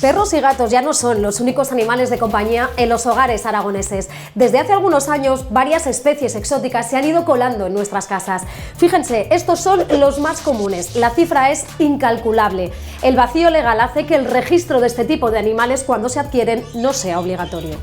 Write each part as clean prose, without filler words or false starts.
Perros y gatos ya no son los únicos animales de compañía en los hogares aragoneses. Desde hace algunos años, varias especies exóticas se han ido colando en nuestras casas. Fíjense, estos son los más comunes. La cifra es incalculable. El vacío legal hace que el registro de este tipo de animales cuando se adquieren no sea obligatorio.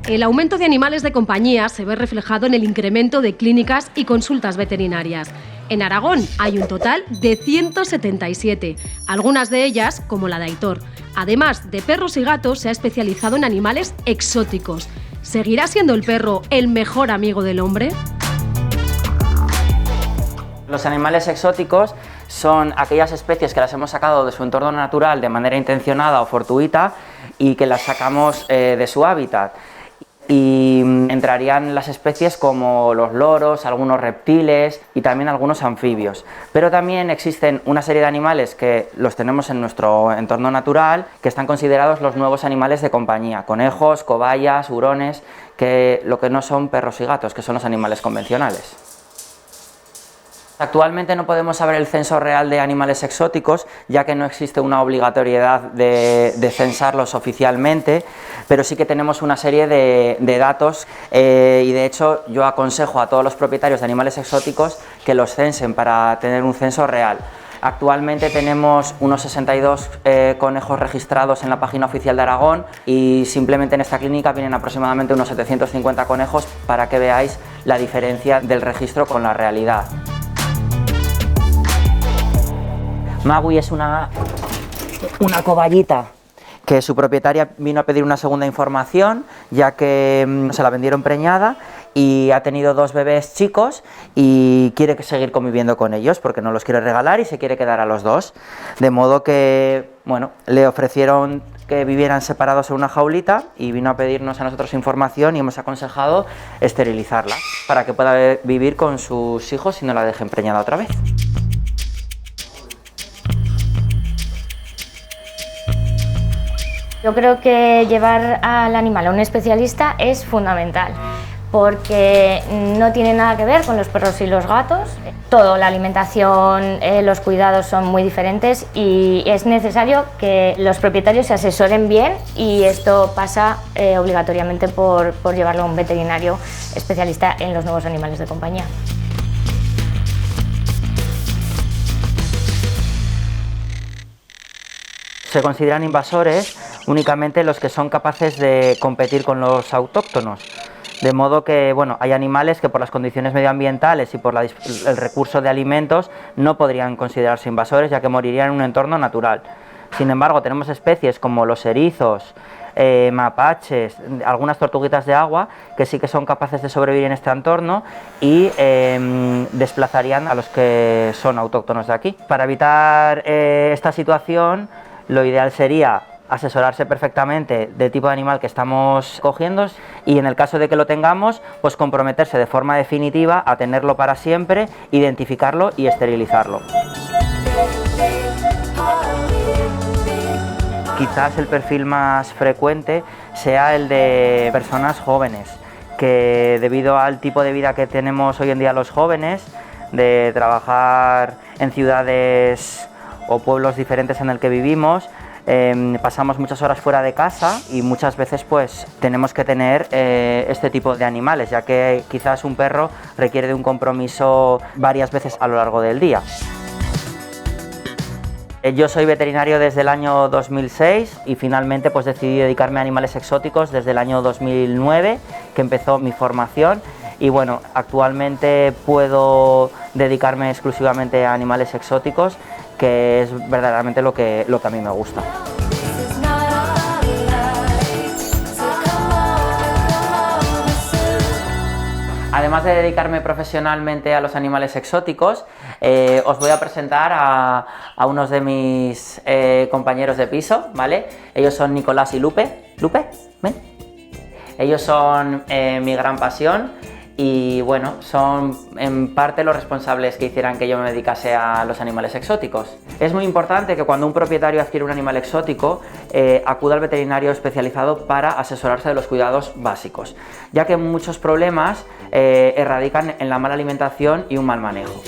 El aumento de animales de compañía se ve reflejado en el incremento de clínicas y consultas veterinarias. En Aragón hay un total de 177, algunas de ellas, como la de Aitor. Además de perros y gatos, se ha especializado en animales exóticos. ¿Seguirá siendo el perro el mejor amigo del hombre? Los animales exóticos son aquellas especies que las hemos sacado de su entorno natural de manera intencionada o fortuita y que las sacamos de su hábitat. Y entrarían las especies como los loros, algunos reptiles y también algunos anfibios. Pero también existen una serie de animales que los tenemos en nuestro entorno natural, que están considerados los nuevos animales de compañía: conejos, cobayas, hurones, que lo que no son perros y gatos, que son los animales convencionales. Actualmente no podemos saber el censo real de animales exóticos, ya que no existe una obligatoriedad de censarlos oficialmente, pero sí que tenemos una serie de datos y de hecho yo aconsejo a todos los propietarios de animales exóticos que los censen para tener un censo real. Actualmente tenemos unos 62 conejos registrados en la página oficial de Aragón y simplemente en esta clínica vienen aproximadamente unos 750 conejos para que veáis la diferencia del registro con la realidad. Magui es una cobayita que su propietaria vino a pedir una segunda información, ya que se la vendieron preñada y ha tenido 2 bebés chicos y quiere seguir conviviendo con ellos porque no los quiere regalar y se quiere quedar a los 2. De modo que, bueno, le ofrecieron que vivieran separados en una jaulita y vino a pedirnos a nosotros información y hemos aconsejado esterilizarla para que pueda vivir con sus hijos y no la dejen preñada otra vez. Yo creo que llevar al animal a un especialista es fundamental, porque no tiene nada que ver con los perros y los gatos. Todo, la alimentación, los cuidados son muy diferentes y es necesario que los propietarios se asesoren bien y esto pasa obligatoriamente por llevarlo a un veterinario especialista en los nuevos animales de compañía. Se consideran invasores únicamente los que son capaces de competir con los autóctonos. De modo que, bueno, hay animales que por las condiciones medioambientales y por el recurso de alimentos no podrían considerarse invasores, ya que morirían en un entorno natural. Sin embargo, tenemos especies como los erizos, mapaches, algunas tortuguitas de agua que sí que son capaces de sobrevivir en este entorno y desplazarían a los que son autóctonos de aquí. Para evitar esta situación, lo ideal sería asesorarse perfectamente del tipo de animal que estamos cogiendo y en el caso de que lo tengamos, pues comprometerse de forma definitiva a tenerlo para siempre, identificarlo y esterilizarlo. Quizás el perfil más frecuente sea el de personas jóvenes, que debido al tipo de vida que tenemos hoy en día los jóvenes, de trabajar en ciudades o pueblos diferentes en el que vivimos, pasamos muchas horas fuera de casa y muchas veces pues tenemos que tener este tipo de animales, ya que quizás un perro requiere de un compromiso varias veces a lo largo del día. Yo soy veterinario desde el año 2006 y finalmente pues decidí dedicarme a animales exóticos desde el año 2009, que empezó mi formación. Y bueno, actualmente puedo dedicarme exclusivamente a animales exóticos, que es verdaderamente lo que a mí me gusta. Además de dedicarme profesionalmente a los animales exóticos, os voy a presentar a unos de mis compañeros de piso, ¿vale? Ellos son Nicolás y Lupe. Lupe, ven. Ellos son mi gran pasión y bueno, son en parte los responsables que hicieran que yo me dedicase a los animales exóticos. Es muy importante que cuando un propietario adquiere un animal exótico acuda al veterinario especializado para asesorarse de los cuidados básicos, ya que muchos problemas radican en la mala alimentación y un mal manejo.